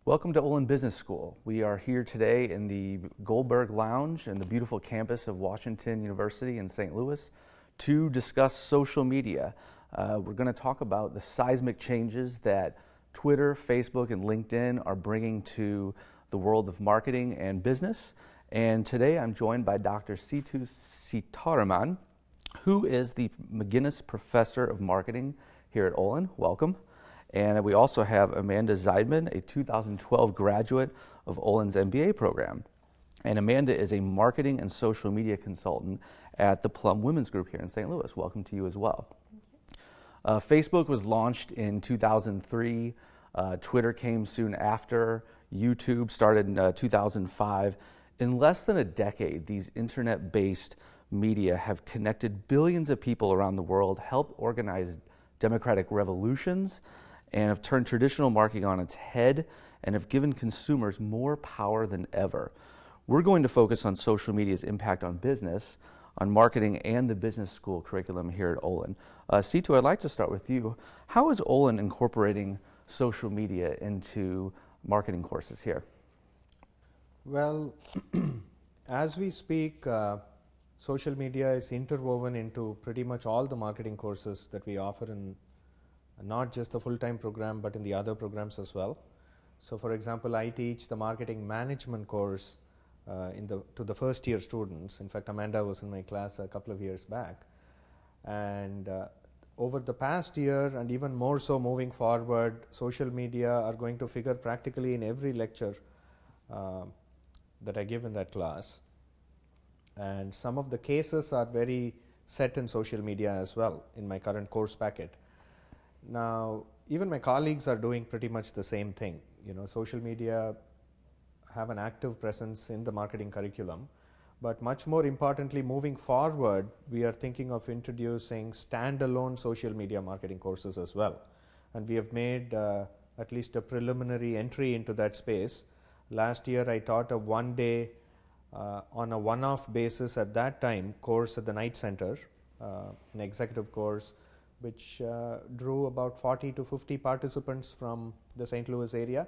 Welcome to Olin Business School. We are here today in the Goldberg Lounge in the beautiful campus of Washington University in St. Louis to discuss social media. We're going to talk about the seismic changes that Twitter, Facebook, and LinkedIn are bringing to the world of marketing and business. And today I'm joined by Dr. Situ Sitaraman, who is the McGinnis Professor of Marketing here at Olin. Welcome. And we also have Amanda Zeidman, a 2012 graduate of Olin's MBA program. And Amanda is a marketing and social media consultant at the Plum Women's Group here in St. Louis. Welcome to you as well. Facebook was launched in 2003. Twitter came soon after. YouTube started in 2005. In less than a decade, these internet-based media have connected billions of people around the world, helped organize democratic revolutions, and have turned traditional marketing on its head and have given consumers more power than ever. We're going to focus on social media's impact on business, on marketing, and the business school curriculum here at Olin. Situ, I'd like to start with you. How is Olin incorporating social media into marketing courses here? Well, as we speak, social media is interwoven into pretty much all the marketing courses that we offer in not just the full-time program, but in the other programs as well. So, for example, I teach the marketing management course to the first-year students. In fact, Amanda was in my class a couple of years back. And over the past year, and even more so moving forward, social media are going to figure practically in every lecture that I give in that class. And some of the cases are very set in social media as well in my current course packet. Now, even my colleagues are doing pretty much the same thing. You know, social media have an active presence in the marketing curriculum, but much more importantly, moving forward, we are thinking of introducing standalone social media marketing courses as well. And we have made at least a preliminary entry into that space. Last year, I taught a one-day on a one-off basis at that time course at the Night Center, an executive course, which drew about 40 to 50 participants from the St. Louis area.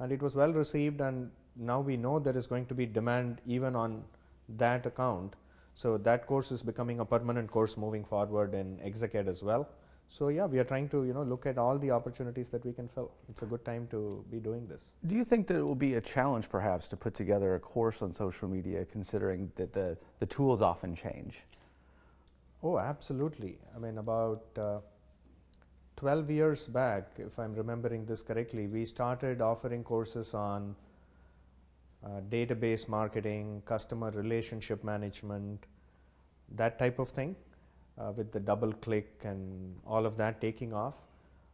And it was well received, and now we know there is going to be demand even on that account. So that course is becoming a permanent course moving forward in ExecEd as well. So yeah, we are trying to look at all the opportunities that we can fill. It's a good time to be doing this. Do you think that it will be a challenge perhaps to put together a course on social media, considering that the tools often change? Oh, absolutely. I mean, about 12 years back, if I'm remembering this correctly, we started offering courses on database marketing, customer relationship management, that type of thing, with the double click and all of that taking off.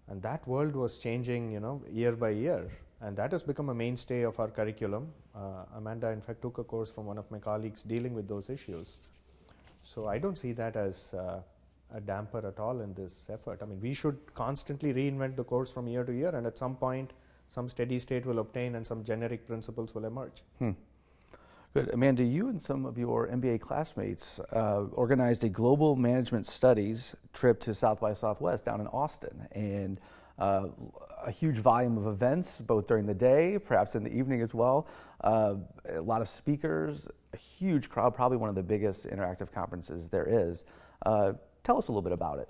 And that world was changing, year by year. And that has become a mainstay of our curriculum. Amanda, in fact, took a course from one of my colleagues dealing with those issues. So I don't see that as a damper at all in this effort. I mean, we should constantly reinvent the course from year to year, and at some point, some steady state will obtain and some generic principles will emerge. Good. Amanda, you and some of your MBA classmates organized a global management studies trip to South by Southwest down in Austin, and a huge volume of events, both during the day, perhaps in the evening as well, a lot of speakers, a huge crowd, probably one of the biggest interactive conferences there is. Tell us a little bit about it.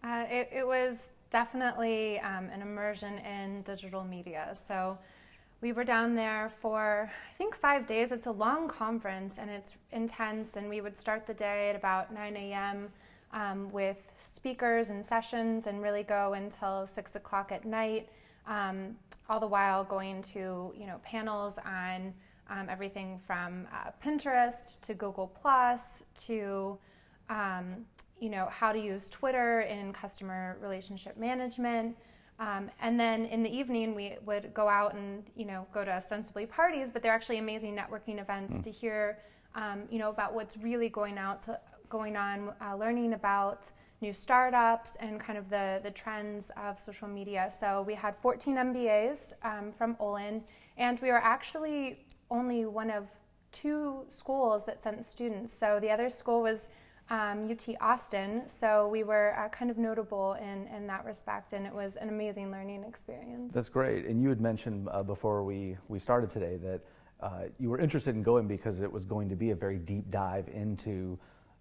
It was definitely an immersion in digital media. So we were down there for, I think, 5 days. It's a long conference and it's intense, and we would start the day at about 9 a.m. With speakers and sessions, and really go until 6 o'clock at night, all the while going to panels on everything from Pinterest to Google Plus to how to use Twitter in customer relationship management. And then in the evening, we would go out and go to ostensibly parties, but they're actually amazing networking events to hear about what's really going on, learning about new startups and kind of the trends of social media. So we had 14 MBAs from Olin, and we were actually only one of 2 schools that sent students. So the other school was UT Austin, so we were kind of notable in that respect, and it was an amazing learning experience. That's great. And you had mentioned before we started today that you were interested in going because it was going to be a very deep dive into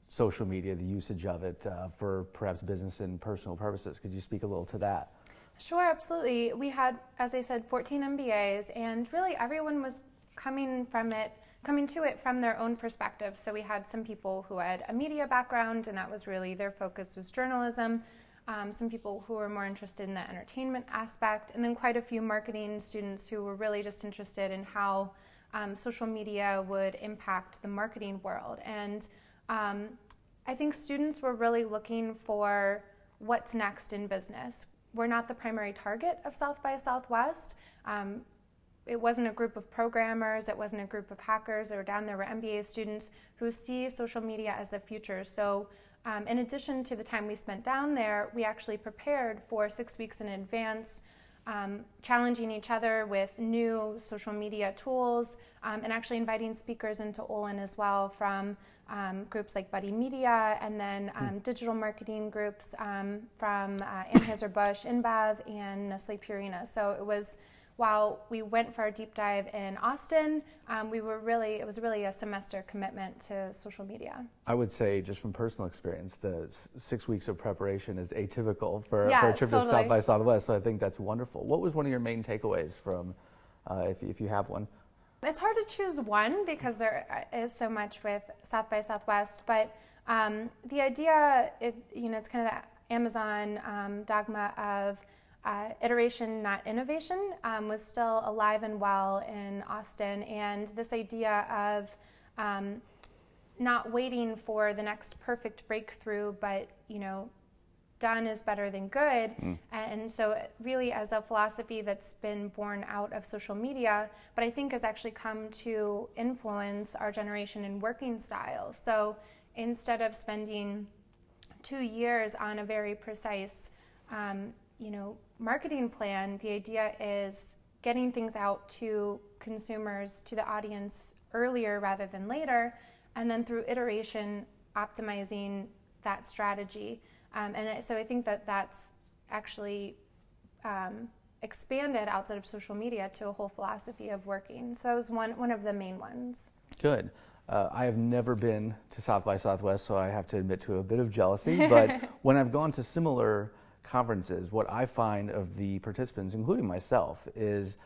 social media, the usage of it for perhaps business and personal purposes. Could you speak a little to that? Sure, absolutely. We had, as I said, 14 MBAs, and really everyone was coming to it from their own perspective. So we had some people who had a media background, and that was really their focus was journalism. Some people who were more interested in the entertainment aspect, and then quite a few marketing students who were really just interested in how social media would impact the marketing world. And I think students were really looking for what's next in business. We're not the primary target of South by Southwest. It wasn't a group of programmers, it wasn't a group of hackers, or down there were MBA students who see social media as the future. So in addition to the time we spent down there, we actually prepared for 6 weeks in advance, challenging each other with new social media tools, and actually inviting speakers into Olin as well from groups like Buddy Media, and then digital marketing groups from Anheuser-Busch, InBev, and Nestle Purina. So it was, while we went for our deep dive in Austin, it was really a semester commitment to social media. I would say, just from personal experience, the 6 weeks of preparation is atypical for a trip to South by Southwest, so I think that's wonderful. What was one of your main takeaways from, if you have one? It's hard to choose one because there is so much with South by Southwest, but the idea, it's kind of the Amazon dogma of iteration, not innovation, was still alive and well in Austin, and this idea of not waiting for the next perfect breakthrough, but done is better than good. And so really, as a philosophy that's been born out of social media, but I think has actually come to influence our generation in working styles. So instead of spending 2 years on a very precise marketing plan, the idea is getting things out to consumers, to the audience earlier rather than later, and then through iteration, optimizing that strategy. So I think that that's actually expanded outside of social media to a whole philosophy of working. So that was one of the main ones. Good. I have never been to South by Southwest, so I have to admit to a bit of jealousy. But when I've gone to similar conferences, what I find of the participants, including myself, is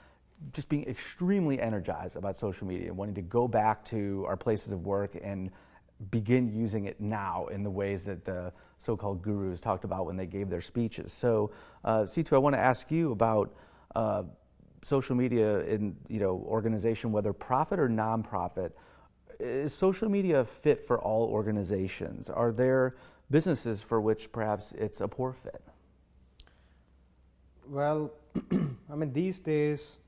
just being extremely energized about social media and wanting to go back to our places of work and begin using it now in the ways that the so-called gurus talked about when they gave their speeches. So, Situ, I want to ask you about social media in organization, whether profit or nonprofit. Is social media fit for all organizations? Are there businesses for which perhaps it's a poor fit? Well, I mean, these days,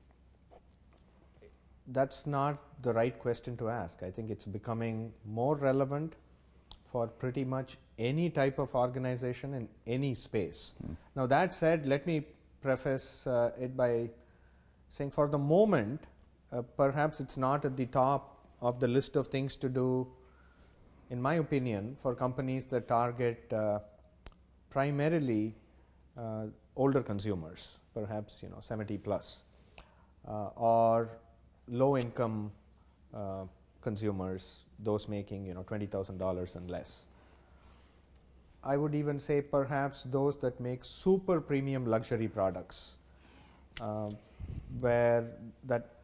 that's not the right question to ask. I think it's becoming more relevant for pretty much any type of organization in any space. Now, that said, let me preface it by saying for the moment, perhaps it's not at the top of the list of things to do, in my opinion, for companies that target primarily older consumers, perhaps 70 plus, or low income consumers, those making $20,000 and less. I would even say perhaps those that make super premium luxury products, where that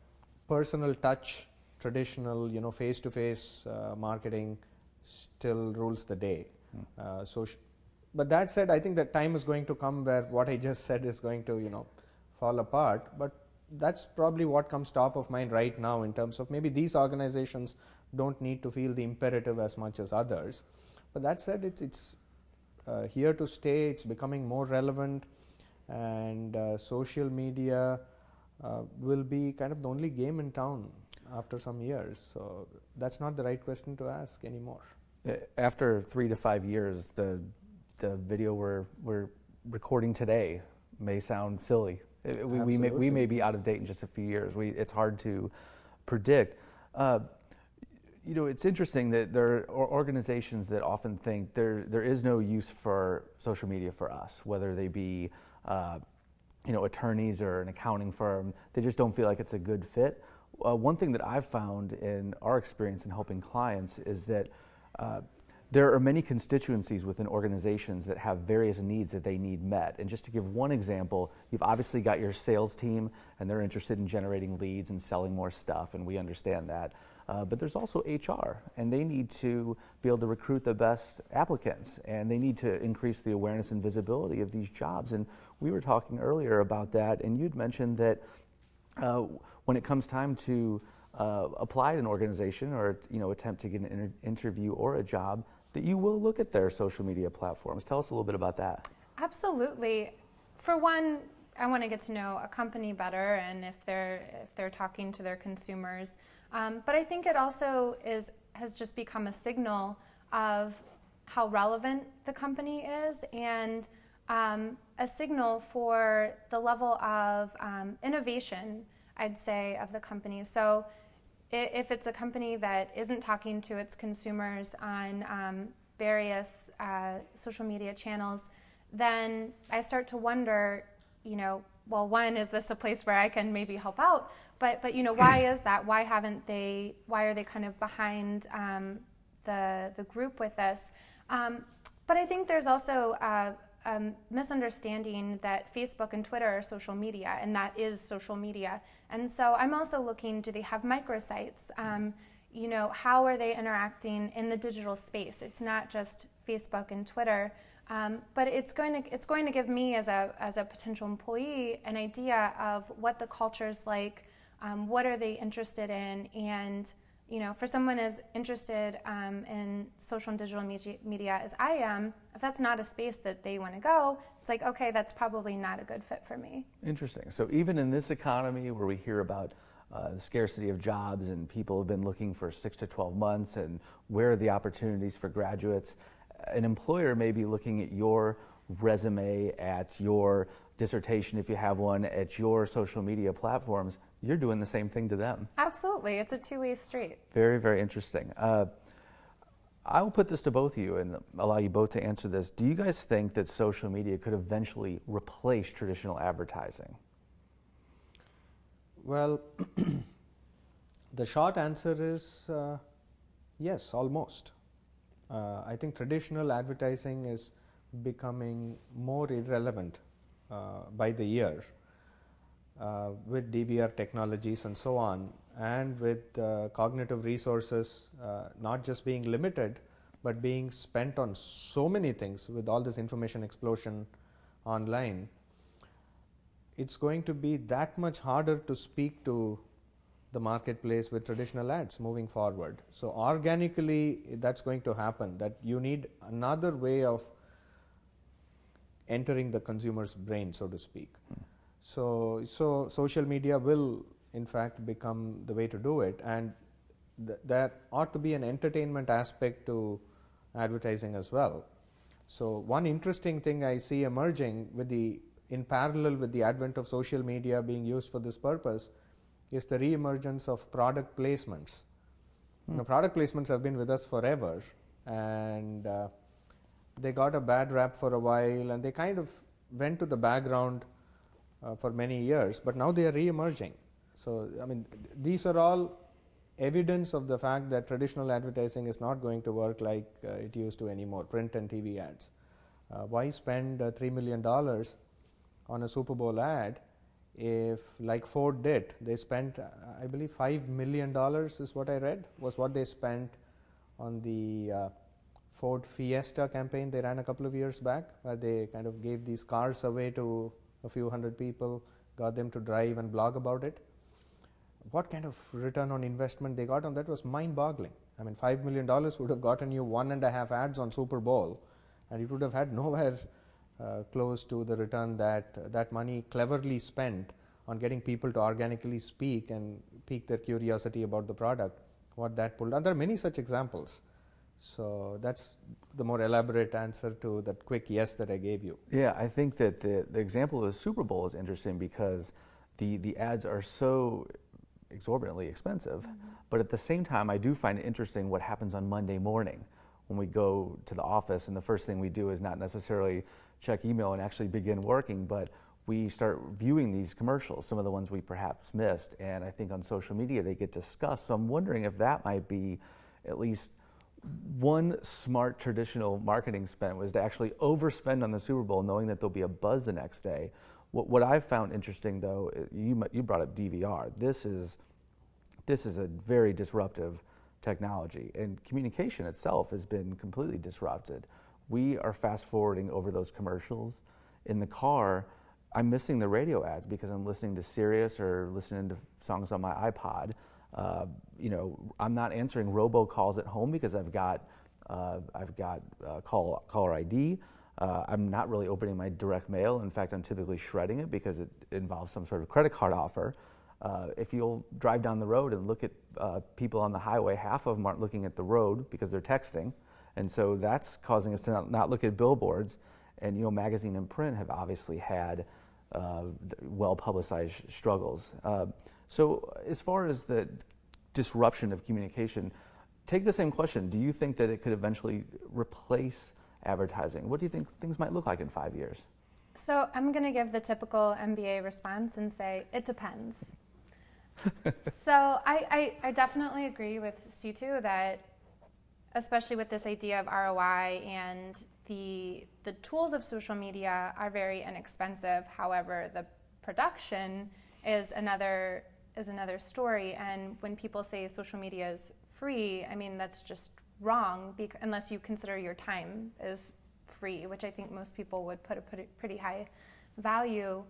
personal touch, traditional face-to-face marketing still rules the day. But that said, I think that time is going to come where what I just said is going to fall apart. But that's probably what comes top of mind right now, in terms of maybe these organizations don't need to feel the imperative as much as others. But that said, it's here to stay. It's becoming more relevant, and social media will be kind of the only game in town after some years. So that's not the right question to ask anymore. After 3 to 5 years, the video we're recording today may sound silly. We may be out of date in just a few years. It's hard to predict. it's interesting that there are organizations that often think there is no use for social media for us, whether they be attorneys or an accounting firm. They just don't feel like it's a good fit. One thing that I've found in our experience in helping clients is that there are many constituencies within organizations that have various needs that they need met. And just to give one example, you've obviously got your sales team, and they're interested in generating leads and selling more stuff, and we understand that. But there's also HR, and they need to be able to recruit the best applicants, and they need to increase the awareness and visibility of these jobs. And we were talking earlier about that, and you'd mentioned that when it comes time to apply at an organization or attempt to get an interview or a job, that you will look at their social media platforms. Tell us a little bit about that. Absolutely. For one, I want to get to know a company better, and if they're talking to their consumers. But I think it also has just become a signal of how relevant the company is, and a signal for the level of innovation, I'd say, of the company. So if it's a company that isn't talking to its consumers on various social media channels, then I start to wonder, well, one, is this a place where I can maybe help out? But why is that? Why are they kind of behind the group with this? But I think there's also a misunderstanding that Facebook and Twitter are social media, and that is social media. And so I'm also looking, do they have microsites? How are they interacting in the digital space? It's not just Facebook and Twitter, but it's going to give me as a potential employee an idea of what the culture's like, what are they interested in, and for someone as interested in social and digital media as I am, if that's not a space that they want to go, it's like, okay, that's probably not a good fit for me. Interesting. So even in this economy where we hear about the scarcity of jobs and people have been looking for 6 to 12 months and where are the opportunities for graduates, an employer may be looking at your resume, at your dissertation if you have one, at your social media platforms. You're doing the same thing to them. Absolutely. It's a two-way street. Very, very interesting. I will put this to both of you and allow you both to answer this. Do you guys think that social media could eventually replace traditional advertising? Well, the short answer is yes, almost. I think traditional advertising is becoming more irrelevant by the year. With DVR technologies and so on, and with cognitive resources not just being limited, but being spent on so many things with all this information explosion online, it's going to be that much harder to speak to the marketplace with traditional ads moving forward. So organically, that's going to happen, that you need another way of entering the consumer's brain, so to speak. So social media will, in fact, become the way to do it, and there ought to be an entertainment aspect to advertising as well. So one interesting thing I see emerging in parallel with the advent of social media being used for this purpose is the reemergence of product placements. Product placements have been with us forever, and they got a bad rap for a while, and they kind of went to the background for many years, but now they are re-emerging. So, these are all evidence of the fact that traditional advertising is not going to work like it used to anymore, print and TV ads. Why spend $3 million on a Super Bowl ad if, like Ford did, they spent, I believe, $5 million is what I read, was what they spent on the Ford Fiesta campaign they ran a couple of years back, where they kind of gave these cars away to a few hundred people, got them to drive and blog about it. What kind of return on investment they got on that was mind-boggling. $5 million would have gotten you 1.5 ads on Super Bowl, and it would have had nowhere close to the return that money cleverly spent on getting people to organically speak and pique their curiosity about the product, what that pulled. And there are many such examples. So that's the more elaborate answer to that quick yes that I gave you. Yeah, I think that the example of the Super Bowl is interesting because the ads are so exorbitantly expensive. But at the same time, I do find it interesting what happens on Monday morning when we go to the office, and the first thing we do is not necessarily check email and actually begin working, but we start viewing these commercials, some of the ones we perhaps missed, and I think on social media they get discussed. So I'm wondering if that might be at least one smart traditional marketing spend, was to actually overspend on the Super Bowl knowing that there'll be a buzz the next day. What I've found interesting, though, you brought up DVR. This is a very disruptive technology, and communication itself has been completely disrupted. We are fast forwarding over those commercials. In the car, I'm missing the radio ads because I'm listening to Sirius or listening to songs on my iPod. I'm not answering robocalls at home because I've got caller ID. I'm not really opening my direct mail. In fact, I'm typically shredding it because it involves some sort of credit card offer. If you'll drive down the road and look at people on the highway, half of them aren't looking at the road because they're texting. And so that's causing us to not look at billboards. And, magazine and print have obviously had well-publicized struggles. So as far as the disruption of communication, take the same question. Do you think that it could eventually replace advertising? What do you think things might look like in 5 years? So I'm going to give the typical MBA response and say, it depends. So I definitely agree with C2 that, especially with this idea of ROI, and the tools of social media are very inexpensive. However, the production is another story. And when people say social media is free, I mean, that's just wrong, unless you consider your time as free, which I think most people would put a pretty high value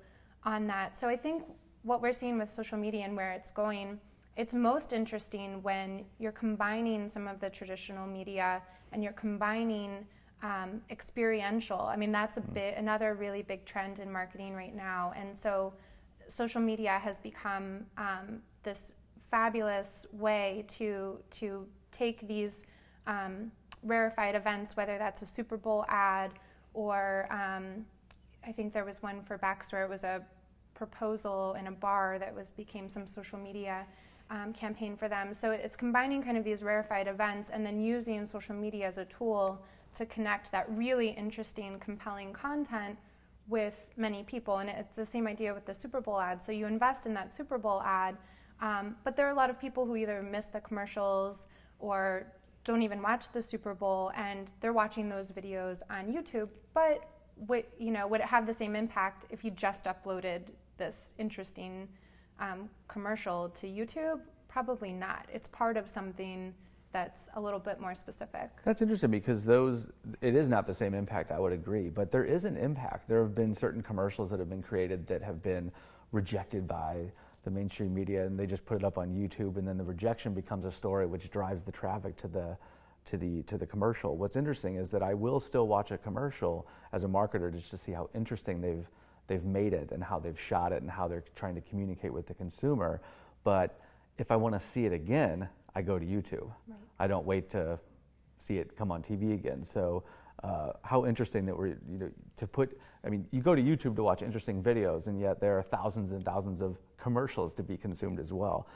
on that. So I think what we're seeing with social media and where it's going, it's most interesting when you're combining some of the traditional media and you're combining experiential. I mean, that's another really big trend in marketing right now. And so social media has become this fabulous way to take these rarefied events, whether that's a Super Bowl ad or I think there was one for Baxter. It was a proposal in a bar that became some social media campaign for them. So it's combining kind of these rarefied events and then using social media as a tool to connect that really interesting, compelling content with many people. And it's the same idea with the Super Bowl ad. So you invest in that Super Bowl ad, but there are a lot of people who either miss the commercials or don't even watch the Super Bowl, and they're watching those videos on YouTube. But would it have the same impact if you just uploaded this interesting commercial to YouTube? Probably not. It's part of something that's a little bit more specific. That's interesting because it is not the same impact, I would agree, but there is an impact. There have been certain commercials that have been created that have been rejected by the mainstream media, and they just put it up on YouTube, and then the rejection becomes a story which drives the traffic to the commercial. What's interesting is that I will still watch a commercial as a marketer just to see how interesting they've made it and how they've shot it and how they're trying to communicate with the consumer. But if I want to see it again, I go to YouTube. Right. I don't wait to see it come on TV again. So how interesting that you go to YouTube to watch interesting videos, and yet there are thousands and thousands of commercials to be consumed as well.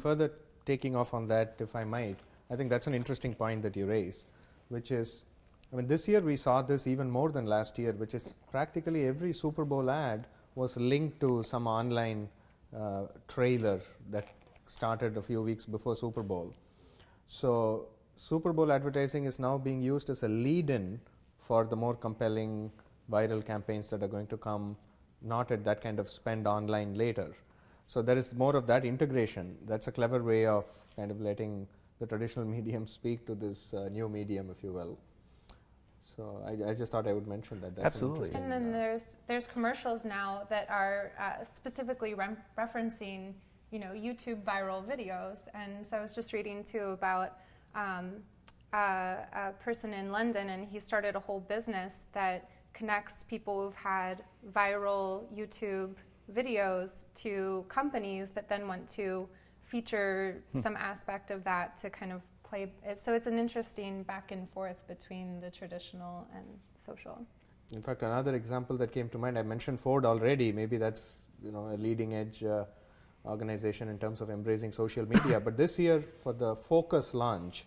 Further taking off on that, if I might, I think that's an interesting point that you raise, which is, this year we saw this even more than last year, which is practically every Super Bowl ad was linked to some online trailer that started a few weeks before Super Bowl. So Super Bowl advertising is now being used as a lead-in for the more compelling viral campaigns that are going to come, not at that kind of spend online later. So there is more of that integration. That's a clever way of kind of letting the traditional medium speak to this new medium, if you will. So I just thought I would mention that. That's absolutely. And then there's commercials now that are specifically referencing YouTube viral videos. And so I was just reading too about a person in London, and he started a whole business that connects people who've had viral YouTube videos to companies that then want to feature some aspect of that to kind of play. So it's an interesting back and forth between the traditional and social. In fact, another example that came to mind, I mentioned Ford already. Maybe that's a leading edge organization in terms of embracing social media. But this year, for the Focus launch,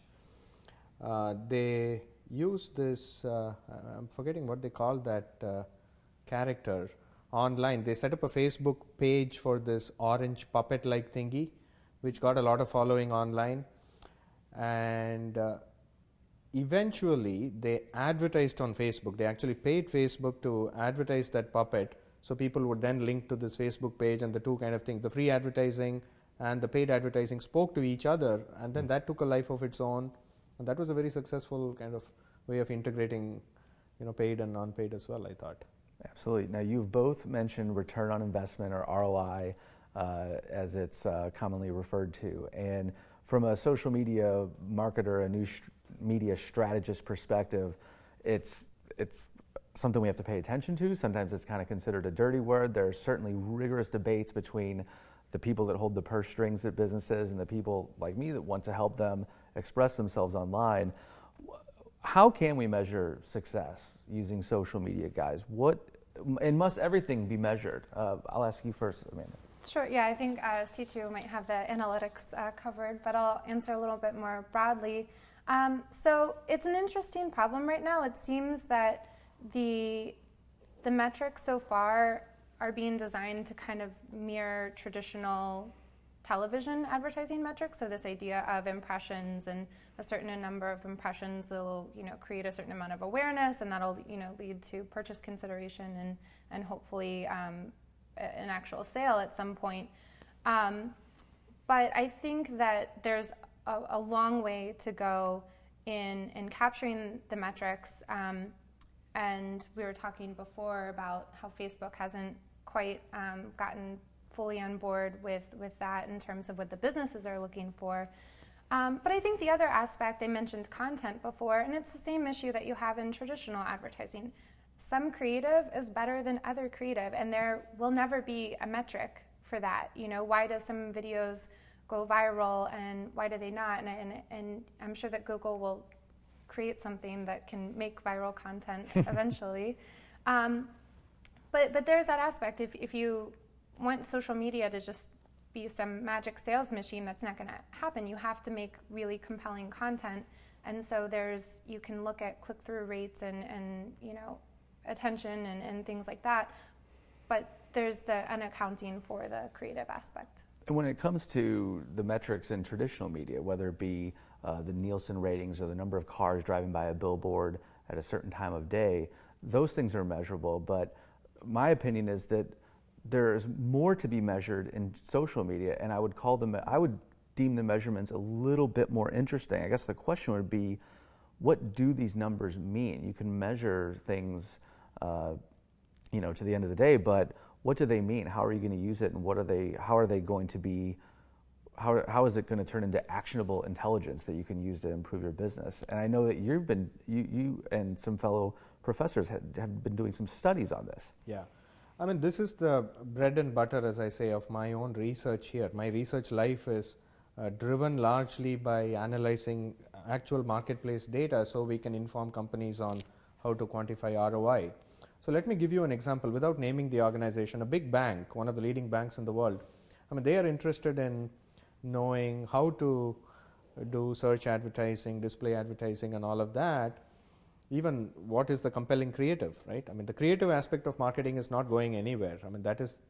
they used this, I'm forgetting what they call that character online. They set up a Facebook page for this orange puppet-like thingy, which got a lot of following online. And eventually, they advertised on Facebook. They actually paid Facebook to advertise that puppet, so people would then link to this Facebook page, and the two kind of things, the free advertising and the paid advertising, spoke to each other, and then that took a life of its own. And that was a very successful kind of way of integrating, paid and non-paid as well, I thought. Absolutely. Now, you've both mentioned return on investment, or ROI, as it's commonly referred to. And from a social media marketer, a new media strategist perspective, it's something we have to pay attention to. Sometimes it's kind of considered a dirty word. There are certainly rigorous debates between the people that hold the purse strings at businesses and the people like me that want to help them express themselves online. How can we measure success using social media, guys? And must everything be measured? I'll ask you first, Amanda. Sure, yeah, I think C2 might have the analytics covered, but I'll answer a little bit more broadly. So it's an interesting problem right now. It seems that the metrics so far are being designed to kind of mirror traditional television advertising metrics. So this idea of impressions, and a certain number of impressions will, create a certain amount of awareness, and that'll, lead to purchase consideration and hopefully an actual sale at some point. But I think that there's a long way to go in capturing the metrics. And we were talking before about how Facebook hasn't quite gotten fully on board with that in terms of what the businesses are looking for. But I think the other aspect, I mentioned content before, and it's the same issue that you have in traditional advertising. Some creative is better than other creative, and there will never be a metric for that. Why do some videos go viral and why do they not? And I'm sure that Google will create something that can make viral content eventually. But there's that aspect. If you want social media to just be some magic sales machine, that's not going to happen. You have to make really compelling content. And so you can look at click-through rates and attention and things like that. But there's the unaccounting for the creative aspect. And when it comes to the metrics in traditional media, whether it be the Nielsen ratings or the number of cars driving by a billboard at a certain time of day, those things are measurable. But my opinion is that there's more to be measured in social media, and I would deem the measurements a little bit more interesting. I guess the question would be, what do these numbers mean? You can measure things, to the end of the day, but what do they mean? How are you going to use it, and how are they going to be? How is it going to turn into actionable intelligence that you can use to improve your business? And I know that you and some fellow professors have been doing some studies on this. Yeah. I mean, this is the bread and butter, as I say, of my own research here. My research life is driven largely by analyzing actual marketplace data so we can inform companies on how to quantify ROI. So let me give you an example without naming the organization. A big bank, one of the leading banks in the world, they are interested in knowing how to do search advertising, display advertising, and all of that. Even what is the compelling creative, right? The creative aspect of marketing is not going anywhere. That is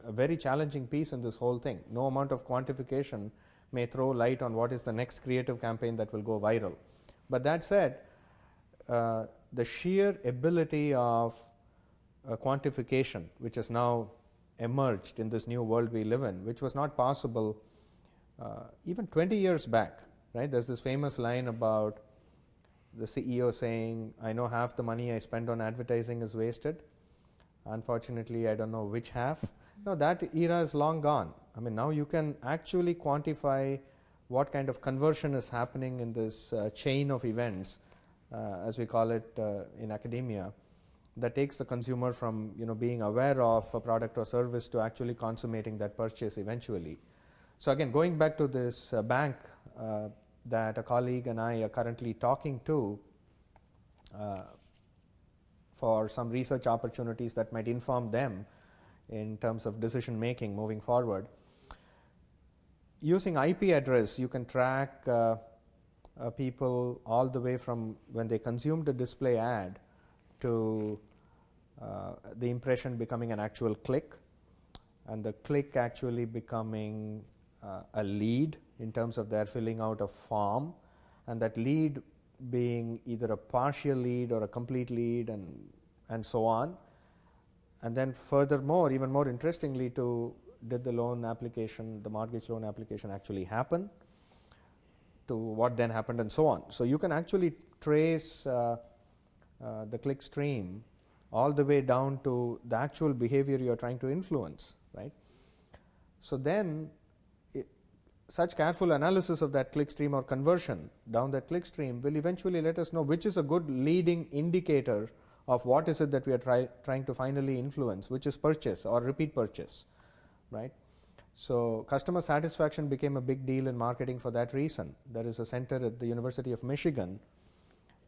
a very challenging piece in this whole thing. No amount of quantification may throw light on what is the next creative campaign that will go viral. But that said, the sheer ability of quantification, which has now emerged in this new world we live in, which was not possible even 20 years back, right? There's this famous line about the CEO saying, I know half the money I spend on advertising is wasted. Unfortunately, I don't know which half. No, that era is long gone. Now you can actually quantify what kind of conversion is happening in this chain of events, as we call it in academia, that takes the consumer from being aware of a product or service to actually consummating that purchase eventually. So again, going back to this bank that a colleague and I are currently talking to for some research opportunities that might inform them, in terms of decision making moving forward. Using IP address, you can track people all the way from when they consumed a display ad to the impression becoming an actual click, and the click actually becoming a lead in terms of their filling out a form, and that lead being either a partial lead or a complete lead, and so on. And then furthermore, even more interestingly, did the loan application, the mortgage loan application actually happen, to what then happened, and so on. So you can actually trace the click stream all the way down to the actual behavior you are trying to influence, right? So then such careful analysis of that click stream or conversion down that click stream will eventually let us know which is a good leading indicator of what is it that we are trying to finally influence, which is purchase or repeat purchase, right? So customer satisfaction became a big deal in marketing for that reason. There is a center at the University of Michigan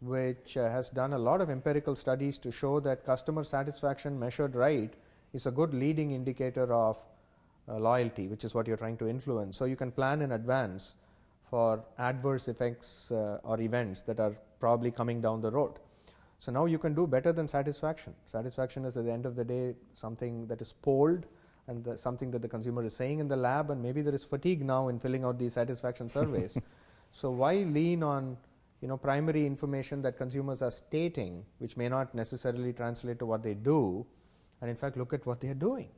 which has done a lot of empirical studies to show that customer satisfaction measured right is a good leading indicator of loyalty, which is what you're trying to influence. So you can plan in advance for adverse effects or events that are probably coming down the road. So now you can do better than satisfaction. Satisfaction is at the end of the day something that is polled and something that the consumer is saying in the lab, and maybe there is fatigue now in filling out these satisfaction surveys. So why lean on primary information that consumers are stating, which may not necessarily translate to what they do, and in fact look at what they are doing.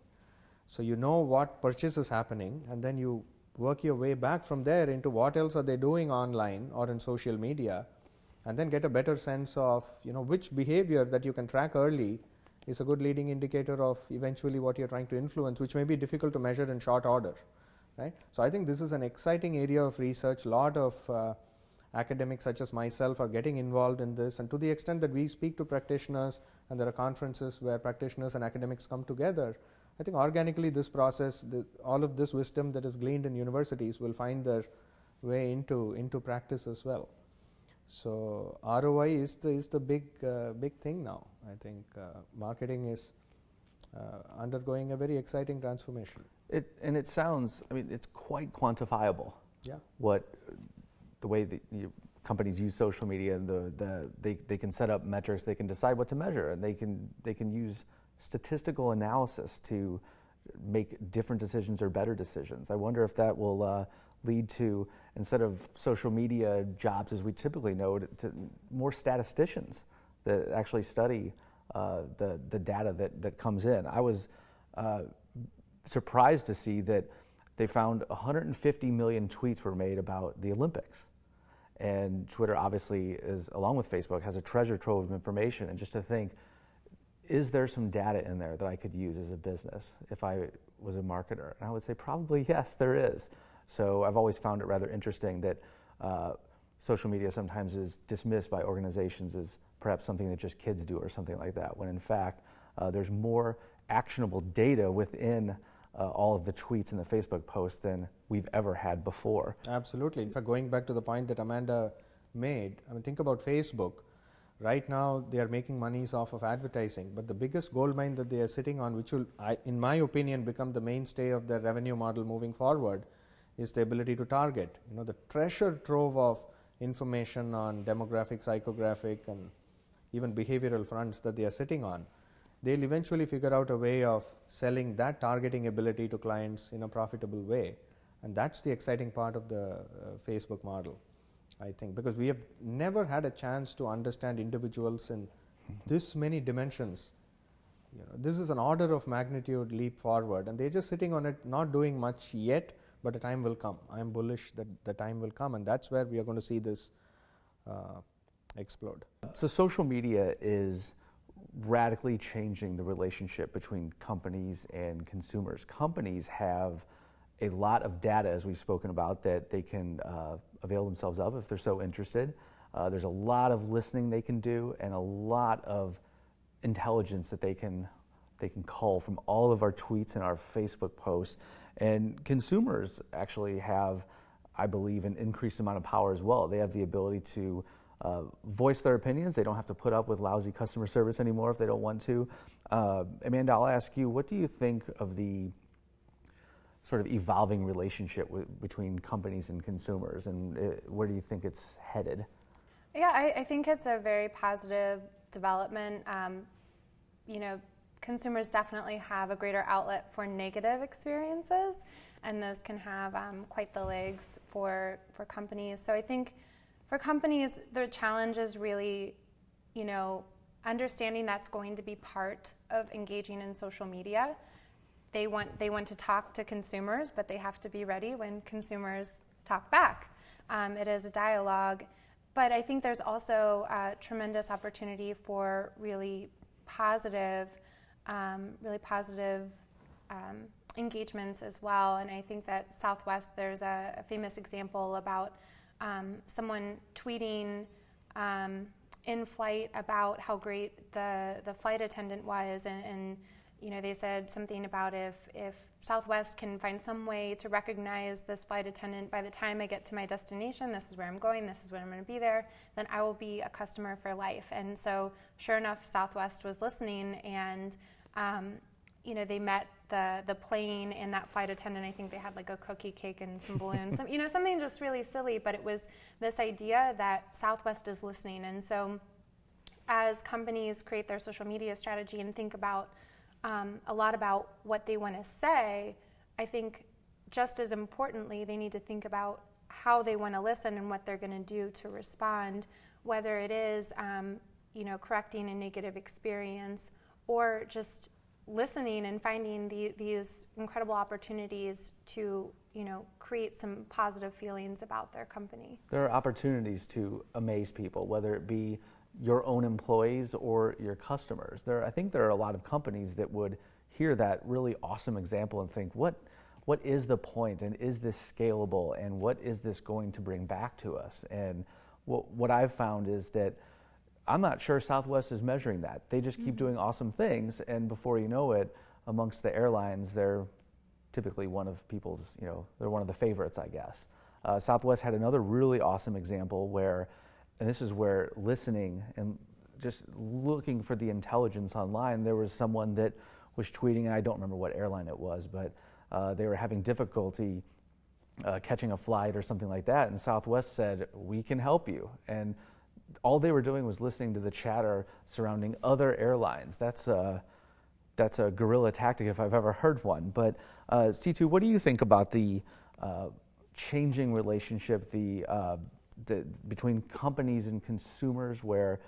So you know what purchase is happening, and then you work your way back from there into what else are they doing online or in social media, and then get a better sense of which behavior that you can track early is a good leading indicator of eventually what you're trying to influence, which may be difficult to measure in short order, right? So I think this is an exciting area of research. A lot of academics such as myself are getting involved in this, and to the extent that we speak to practitioners and there are conferences where practitioners and academics come together, I think organically this process, all of this wisdom that is gleaned in universities will find their way into practice as well. So ROI is the big thing now. I think marketing is undergoing a very exciting transformation. It sounds, it's quite quantifiable. Yeah. The way that companies use social media, they can set up metrics, they can decide what to measure, and they can use statistical analysis to make different decisions or better decisions. I wonder if that will lead to, instead of social media jobs as we typically know, to more statisticians that actually study the data that comes in. I was surprised to see that they found 150 million tweets were made about the Olympics. And Twitter obviously is, along with Facebook, has a treasure trove of information. And just to think, is there some data in there that I could use as a business if I was a marketer? And I would say probably yes, there is. So I've always found it rather interesting that social media sometimes is dismissed by organizations as perhaps something that just kids do or something like that, when in fact there's more actionable data within all of the tweets and the Facebook posts than we've ever had before. Absolutely. In fact, going back to the point that Amanda made, think about Facebook. Right now, they are making monies off of advertising, but the biggest goldmine that they are sitting on, which will, in my opinion, become the mainstay of their revenue model moving forward, is the ability to target. The treasure trove of information on demographic, psychographic, and even behavioral fronts that they are sitting on. They'll eventually figure out a way of selling that targeting ability to clients in a profitable way, and that's the exciting part of the Facebook model, I think, because we have never had a chance to understand individuals in this many dimensions. This is an order of magnitude leap forward, and they're just sitting on it, not doing much yet, but the time will come. I am bullish that the time will come, and that's where we are going to see this explode. So social media is radically changing the relationship between companies and consumers. Companies have a lot of data, as we've spoken about, that they can avail themselves of if they're so interested. There's a lot of listening they can do, and a lot of intelligence that they can cull from all of our tweets and our Facebook posts. And consumers actually have, I believe, an increased amount of power as well. They have the ability to voice their opinions. They don't have to put up with lousy customer service anymore if they don't want to. Amanda, I'll ask you, what do you think of the sort of evolving relationship between companies and consumers, and where do you think it's headed? Yeah, I think it's a very positive development. Consumers definitely have a greater outlet for negative experiences, and those can have quite the legs for companies. So I think for companies, the challenge is really, understanding that's going to be part of engaging in social media. They want to talk to consumers, but they have to be ready when consumers talk back. It is a dialogue, but I think there's also a tremendous opportunity for really positive engagements as well. And I think that Southwest, there's a famous example about someone tweeting in flight about how great the flight attendant was, and they said something about if Southwest can find some way to recognize this flight attendant by the time I get to my destination, this is where I'm going, this is when I'm going to be there, then I will be a customer for life. And so sure enough, Southwest was listening, and they met the plane and that flight attendant. I think they had like a cookie cake and some balloons, something just really silly, but it was this idea that Southwest is listening. And so as companies create their social media strategy and think about a lot about what they want to say, I think just as importantly, they need to think about how they want to listen and what they're going to do to respond, whether it is, correcting a negative experience or just listening and finding these incredible opportunities to, create some positive feelings about their company. There are opportunities to amaze people, whether it be your own employees or your customers. I think there are a lot of companies that would hear that really awesome example and think, what is the point, and is this scalable, and what is this going to bring back to us? And what I've found is that I'm not sure Southwest is measuring that. They just keep doing awesome things, and before you know it, amongst the airlines, they're typically one of people's, they're one of the favorites, I guess. Southwest had another really awesome example where, and this is where listening and just looking for the intelligence online, there was someone that was tweeting, and I don't remember what airline it was, but they were having difficulty catching a flight or something like that, and Southwest said, we can help you. And all they were doing was listening to the chatter surrounding other airlines. That's a guerrilla tactic if I've ever heard one. But C2, what do you think about the changing relationship, between companies and consumers, where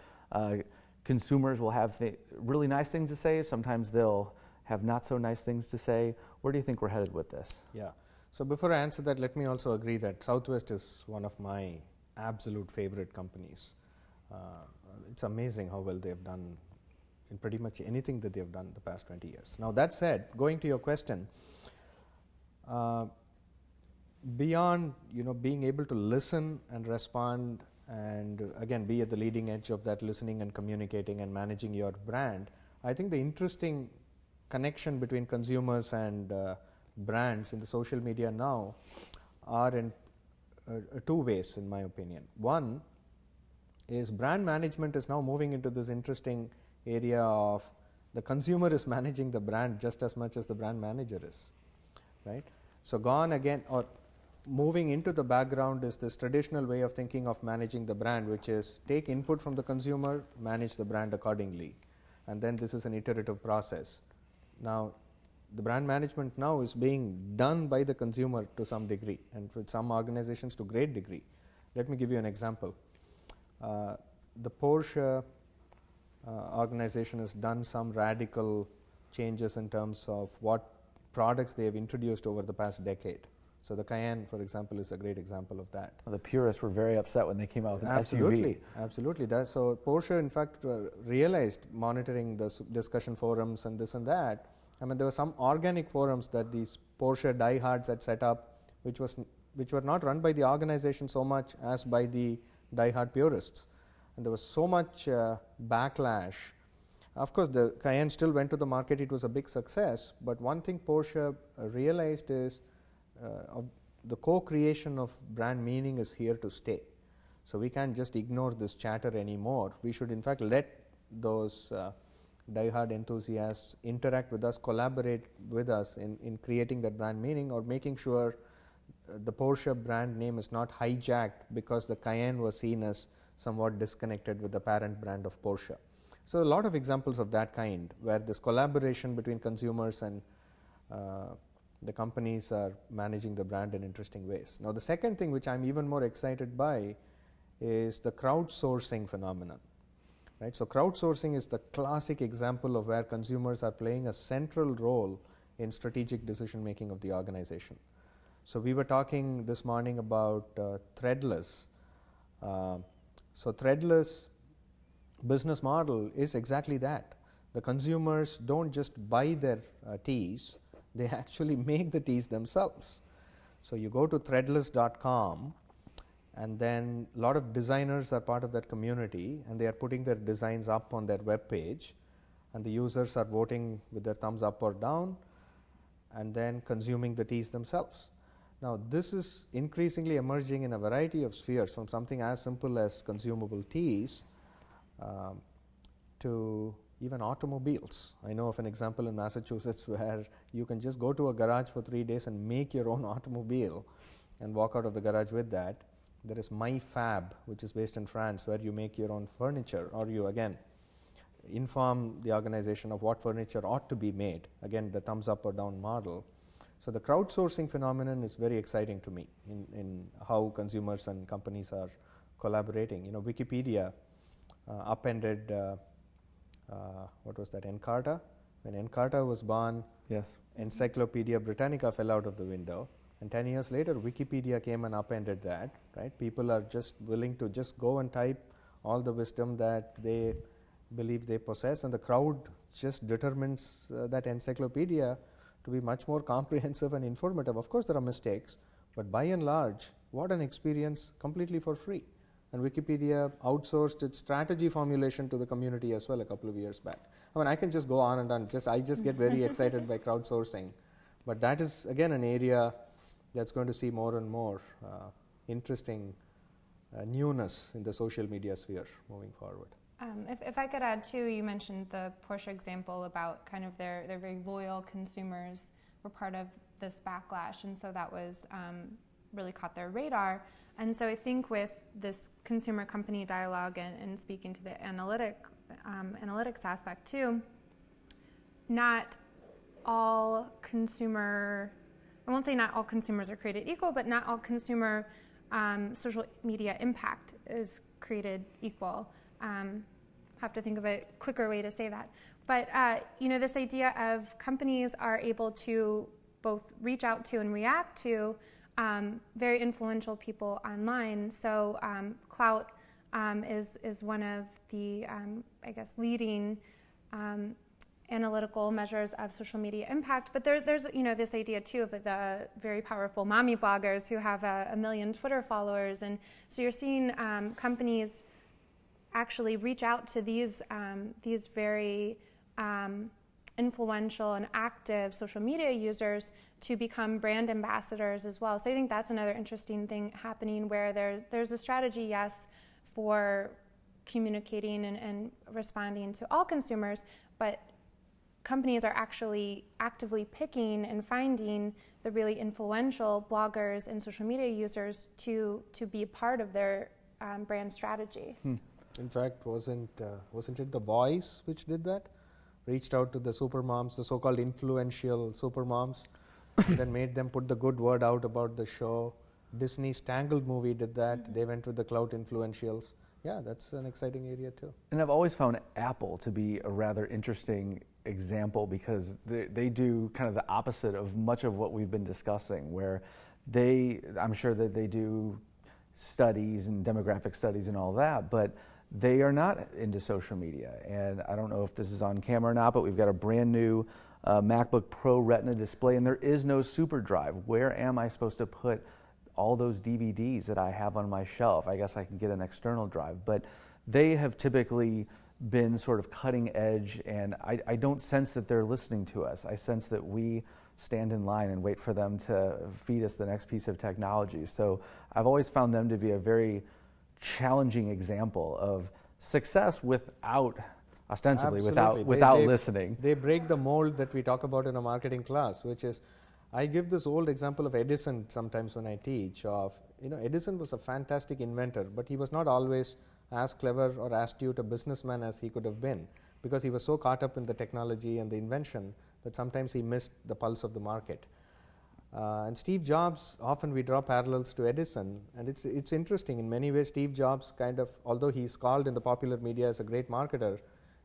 consumers will have really nice things to say, sometimes they'll have not so nice things to say? Where do you think we're headed with this? Yeah. So before I answer that, let me also agree that Southwest is one of my absolute favorite companies. It's amazing how well they've done in pretty much anything that they've done the past 20 years. Now that said, going to your question, beyond being able to listen and respond and again be at the leading edge of that listening and communicating and managing your brand, I think the interesting connection between consumers and brands in the social media now are in two ways, in my opinion. One is brand management is now moving into this interesting area of the consumer is managing the brand just as much as the brand manager is, right? So gone again, or moving into the background, is this traditional way of thinking of managing the brand, which is take input from the consumer, manage the brand accordingly, and then this is an iterative process. Now the brand management now is being done by the consumer to some degree, and for some organizations to great degree. Let me give you an example. The Porsche organization has done some radical changes in terms of what products they have introduced over the past decade. So the Cayenne, for example, is a great example of that. Well, the purists were very upset when they came out with an Absolutely, SUV. absolutely. So Porsche, in fact, realized, monitoring the discussion forums and this and that. I mean, there were some organic forums that these Porsche diehards had set up, which were not run by the organization so much as by the diehard purists. And there was so much backlash. Of course, the Cayenne still went to the market. It was a big success. But one thing Porsche realized is the co-creation of brand meaning is here to stay. So we can't just ignore this chatter anymore. We should in fact let those diehard enthusiasts interact with us, collaborate with us in creating that brand meaning, or making sure the Porsche brand name is not hijacked because the Cayenne was seen as somewhat disconnected with the parent brand of Porsche. So a lot of examples of that kind, where this collaboration between consumers and the companies are managing the brand in interesting ways. Now the second thing which I'm even more excited by is the crowdsourcing phenomenon. Right? So crowdsourcing is the classic example of where consumers are playing a central role in strategic decision making of the organization. So we were talking this morning about threadless. So threadless business model is exactly that. The consumers don't just buy their teas, they actually make the teas themselves. So you go to threadless.com, and then a lot of designers are part of that community, and they are putting their designs up on their web page, and the users are voting with their thumbs up or down, and then consuming the teas themselves. Now this is increasingly emerging in a variety of spheres, from something as simple as consumable teas to even automobiles. I know of an example in Massachusetts where you can just go to a garage for 3 days and make your own automobile and walk out of the garage with that. There is MyFab, which is based in France, where you make your own furniture, or you again inform the organization of what furniture ought to be made. Again, the thumbs up or down model. So the crowdsourcing phenomenon is very exciting to me in how consumers and companies are collaborating. You know, Wikipedia upended what was that, Encarta? When Encarta was born, yes, Encyclopedia Britannica fell out of the window. And 10 years later, Wikipedia came and upended that, right? People are just willing to just go and type all the wisdom that they believe they possess, and the crowd just determines that encyclopedia to be much more comprehensive and informative. Of course, there are mistakes, but by and large, what an experience, completely for free. And Wikipedia outsourced its strategy formulation to the community as well a couple of years back. I mean, I can just go on and on. I just get very excited by crowdsourcing. But that is, again, an area that's going to see more and more interesting newness in the social media sphere moving forward. If I could add too, you mentioned the Porsche example about kind of their very loyal consumers were part of this backlash, and so that was really caught their radar. And so I think with this consumer company dialogue and speaking to the analytics aspect too, not all consumer, I won't say not all consumers are created equal, but not all consumer social media impact is created equal. Have to think of a quicker way to say that. But you know, this idea of companies are able to both reach out to and react to very influential people online. So clout is one of the, I guess, leading analytical measures of social media impact. But there's you know, this idea too of the very powerful mommy bloggers who have a million Twitter followers, and so you're seeing companies actually reach out to these very influential and active social media users to become brand ambassadors as well. So I think that's another interesting thing happening, where there's a strategy, yes, for communicating and responding to all consumers, but companies are actually actively picking and finding the really influential bloggers and social media users to be a part of their brand strategy. In fact, wasn't it The Voice which did that? Reached out to the supermoms, the so-called influential supermoms, and then made them put the good word out about the show. Disney's Tangled movie did that. Mm-hmm. They went with the clout influentials. Yeah, that's an exciting area too. And I've always found Apple to be a rather interesting example, because they do kind of the opposite of much of what we've been discussing, where I'm sure that they do studies and demographic studies and all that, but they are not into social media. And I don't know if this is on camera or not, but we've got a brand new MacBook Pro Retina display, and there is no super drive. Where am I supposed to put all those DVDs that I have on my shelf? I guess I can get an external drive, but they have typically been sort of cutting edge, and I don't sense that they're listening to us. I sense that we stand in line and wait for them to feed us the next piece of technology. So I've always found them to be a very challenging example of success without, ostensibly, Absolutely. without listening. They break the mold that we talk about in a marketing class, which is, I give this old example of Edison sometimes when I teach of, Edison was a fantastic inventor, but he was not always as clever or as astute a businessman as he could have been, because he was so caught up in the technology and the invention that sometimes he missed the pulse of the market. And Steve Jobs, often we draw parallels to Edison, and it's interesting. In many ways, Steve Jobs kind of, although he's called in the popular media as a great marketer,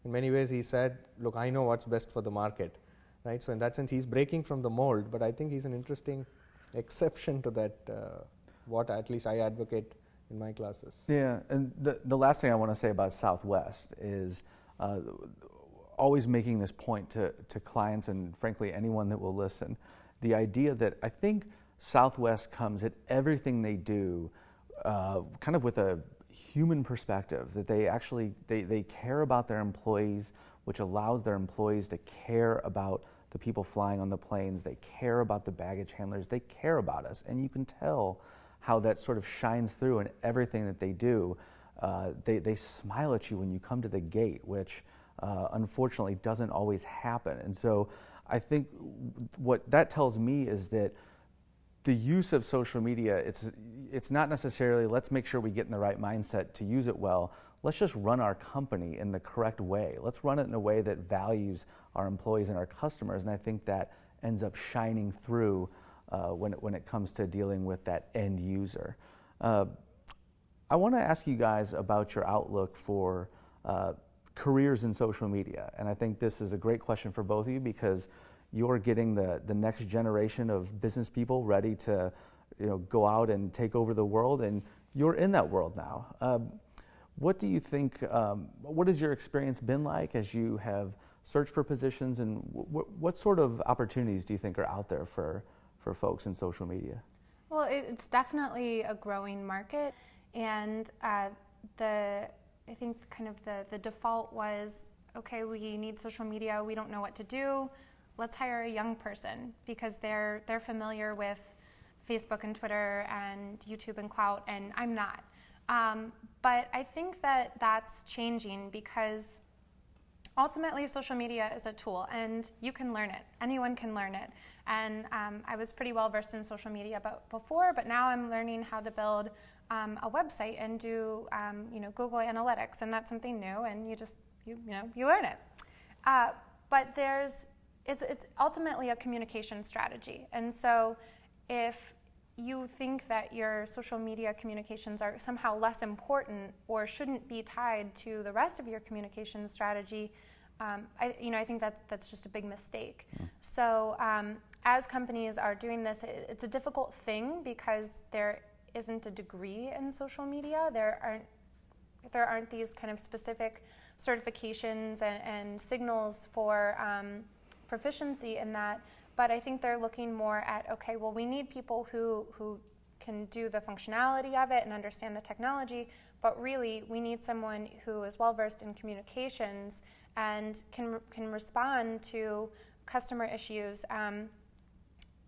in many ways he said, look, I know what's best for the market, right? So in that sense, he's breaking from the mold, but I think he's an interesting exception to that, what at least I advocate in my classes. Yeah, and the last thing I want to say about Southwest is always making this point to clients and frankly anyone that will listen, the idea that I think Southwest comes at everything they do kind of with a human perspective, that they actually they care about their employees, which allows their employees to care about the people flying on the planes. They care about the baggage handlers. They care about us, and you can tell how that sort of shines through in everything that they do. They smile at you when you come to the gate, which unfortunately doesn't always happen. And so I think what that tells me is that the use of social media, it's not necessarily let's make sure we get in the right mindset to use it well. Let's just run our company in the correct way. Let's run it in a way that values our employees and our customers, and I think that ends up shining through when it comes to dealing with that end user. I want to ask you guys about your outlook for careers in social media, and I think this is a great question for both of you because you're getting the next generation of business people ready to go out and take over the world, and you're in that world now. What do you think, what has your experience been like as you have searched for positions, and what sort of opportunities do you think are out there for folks in social media? Well, it's definitely a growing market, and I think kind of the default was, okay, we need social media, we don't know what to do, let's hire a young person because they're familiar with Facebook and Twitter and YouTube and Clout, and I'm not. But I think that that's changing because ultimately social media is a tool and you can learn it. Anyone can learn it. And I was pretty well versed in social media before, but now I'm learning how to build a website and do Google Analytics, and that's something new, and you learn it. But it's ultimately a communication strategy, and so if you think that your social media communications are somehow less important or shouldn't be tied to the rest of your communication strategy, I think that's just a big mistake. So as companies are doing this, it's a difficult thing because there isn't a degree in social media. There aren't these kind of specific certifications and signals for proficiency in that. But I think they're looking more at, okay, well, we need people who can do the functionality of it and understand the technology, but really we need someone who is well-versed in communications and can respond to customer issues.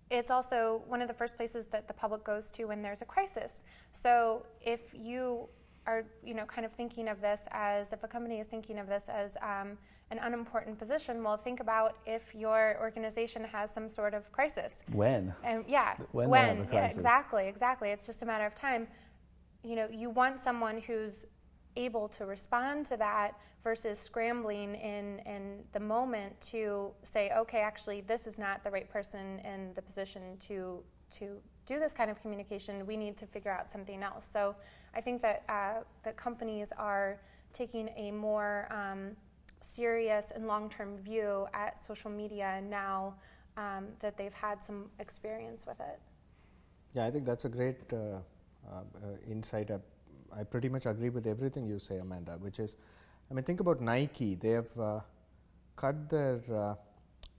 It's also one of the first places that the public goes to when there's a crisis. So if you are, kind of thinking of this as, if a company is thinking of this as an unimportant position, well, think about if your organization has some sort of crisis. When? And when? Yeah, exactly. It's just a matter of time. You want someone who's able to respond to that versus scrambling in the moment to say, okay, actually, this is not the right person in the position to do this kind of communication. We need to figure out something else. So I think that companies are taking a more serious and long-term view at social media now that they've had some experience with it. Yeah, I think that's a great insight. I pretty much agree with everything you say, Amanda, which is, think about Nike. They have cut their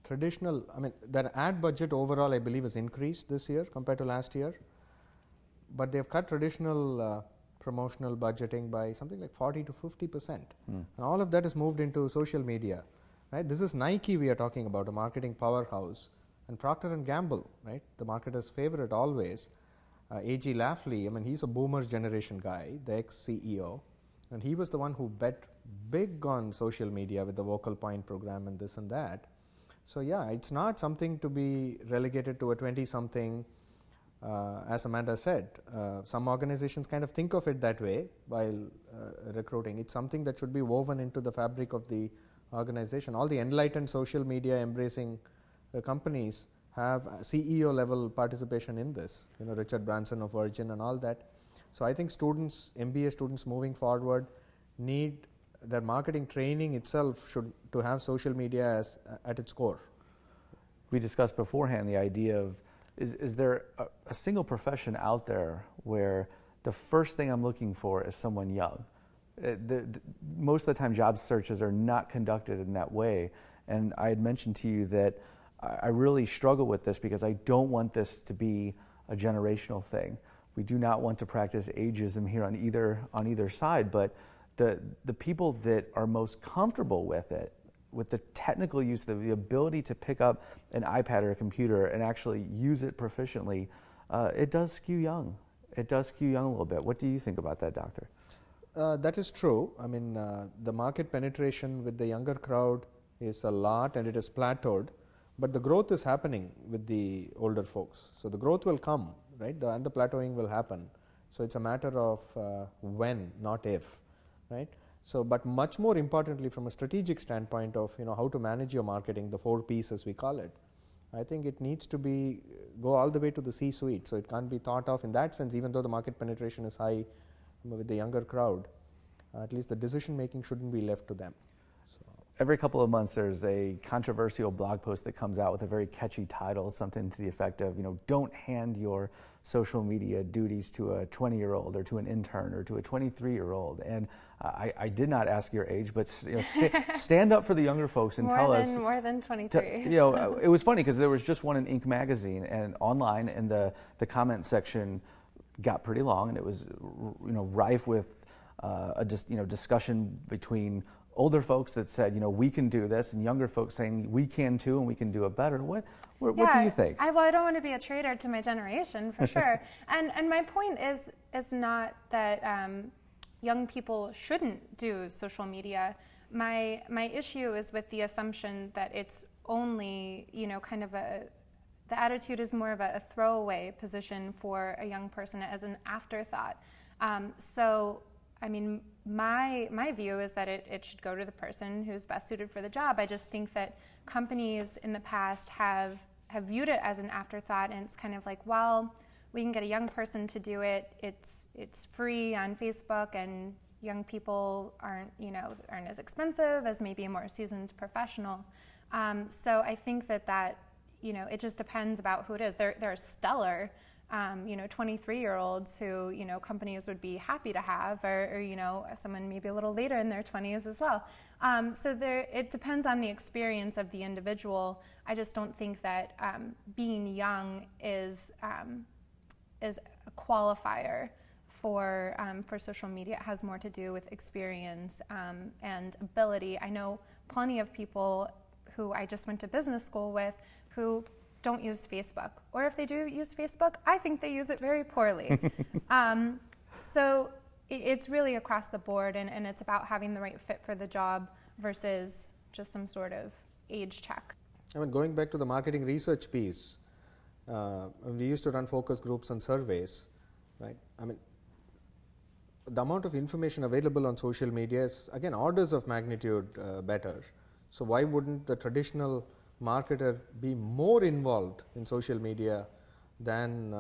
traditional, their ad budget overall, I believe, has increased this year compared to last year, but they've cut traditional promotional budgeting by something like 40 to 50%. And all of that is moved into social media, right? This is Nike we are talking about, a marketing powerhouse, and Procter & Gamble, right? The marketer's favorite always. A.G. Lafley, I mean, he's a boomer generation guy, the ex-CEO, and he was the one who bet big on social media with the Vocal Point program and this and that. So yeah, it's not something to be relegated to a 20-something, as Amanda said. Some organizations kind of think of it that way while recruiting. It's something that should be woven into the fabric of the organization. All the enlightened social media embracing companies have CEO level participation in this, Richard Branson of Virgin and all that. So I think students, MBA students moving forward, need their marketing training itself to have social media as at its core. We discussed beforehand the idea of, is there a single profession out there where the first thing I'm looking for is someone young? Most of the time job searches are not conducted in that way, and I had mentioned to you that I really struggle with this because I don't want this to be a generational thing. We do not want to practice ageism here on either side, but the people that are most comfortable with it, with the technical use, the ability to pick up an iPad or a computer and actually use it proficiently, it does skew young. It does skew young a little bit. What do you think about that, Doctor? That is true. I mean, the market penetration with the younger crowd is a lot and it has plateaued. But the growth is happening with the older folks. So the growth will come, right? And the plateauing will happen. So it's a matter of when, not if, right? So, but much more importantly, from a strategic standpoint of how to manage your marketing, the 4 Ps as we call it, I think it needs to go all the way to the C-suite. So it can't be thought of in that sense, even though the market penetration is high with the younger crowd. At least the decision making shouldn't be left to them. Every couple of months there's a controversial blog post that comes out with a very catchy title, something to the effect of, don't hand your social media duties to a 20-year-old or to an intern or to a 23-year-old. And I did not ask your age, but stand up for the younger folks and tell us. More than 23. It was funny because there was just one in Inc. magazine and online, and the comment section got pretty long, and it was rife with discussion between older folks that said, we can do this, and younger folks saying we can too, and we can do it better. What do you think? I don't want to be a traitor to my generation, for sure. And my point is not that young people shouldn't do social media. My issue is with the assumption that it's only, kind of the attitude is more of a throwaway position for a young person as an afterthought. So, I mean, my view is that it should go to the person who's best suited for the job. I just think that companies in the past have viewed it as an afterthought, and it's kind of like, well, we can get a young person to do it. It's free on Facebook, and young people aren't as expensive as maybe a more seasoned professional. So I think that it just depends about who it is. There are stellar 23-year-olds who, companies would be happy to have, or someone maybe a little later in their 20s as well. So it depends on the experience of the individual. I just don't think that being young is a qualifier for social media. It has more to do with experience and ability. I know plenty of people who I just went to business school with who don't use Facebook, or if they do use Facebook, I think they use it very poorly. So it's really across the board, and it's about having the right fit for the job versus just some sort of age check. I mean, going back to the marketing research piece, we used to run focus groups and surveys, right? I mean, the amount of information available on social media is, again, orders of magnitude better. So why wouldn't the traditional marketer be more involved in social media than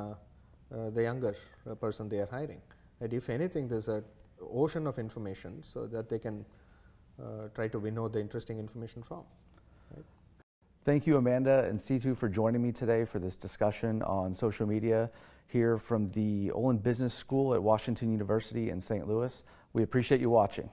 the younger person they are hiring? And if anything, there's an ocean of information so that they can try to winnow the interesting information from. Right? Thank you, Amanda and Situ, for joining me today for this discussion on social media here from the Olin Business School at Washington University in St. Louis. We appreciate you watching.